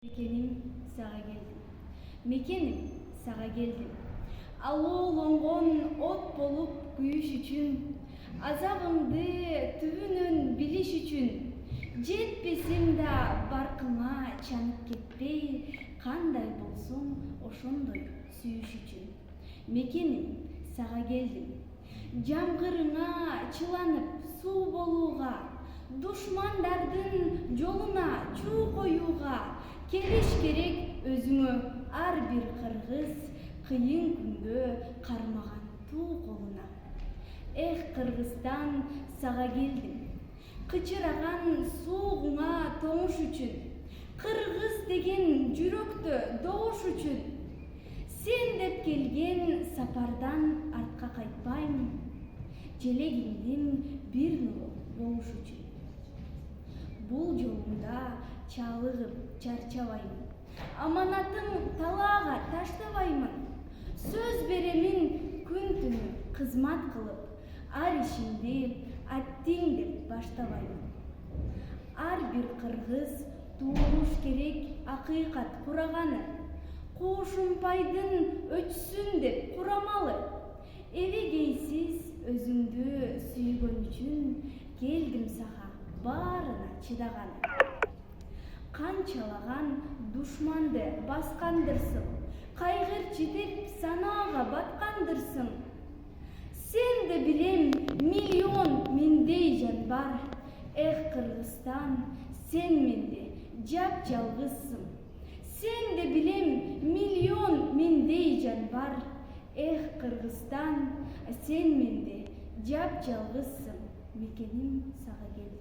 Мекеним сага келдим. Мекеним сага келдим. Алоолонгон от болуп күйүш үчүн, азабымды түбүнөн билиш үчүн, жетпесем да баркыма чанып кетпей, кандай болсоң ошондой сүйүш үчүн. Мекеним сага келдим. Жамгырыңа чыланып суу болууга, душмандардын жолуна чуу коюуга, келиш керек өзүңө ар бир кыргыз, кыйын күндө кармаган туу колуна. Эх, Кыргызстан, сага келдим. Кычыраган суугуңа тоңуш үчүн, кыргыз деген жүрөктө добуш үчүн. Сен деп келген сапардан артка кайтпайм, желегиңдин бир нуру болуш үчүн. Бул жолумда чалыгып чарчабаймын, аманатым талаага таштабаймын. Сөз беремин күн-түнү кызмат кылып, ар ишимди аттиң деп баштабаймын. Ар бир кыргыз туулуш керек акыйкат кураганы, куушунпайдын өчсүн деп курамалы. Эбегейсиз өзүңдү сүйгөн үчүн, келдим сага баарына чыдаганы. Канчалаган душманды баскандырсың, кайгырчы деп санаага баткандырсың. Сен де билем, миллион мендей жан бар. Эх, Кыргызстан, сен менде жап-жалгызсың. Сен де билем, миллион мендей жан бар. Эх, Кыргызстан, сен менде жап-жалгызсың. Мекеним сага келдим.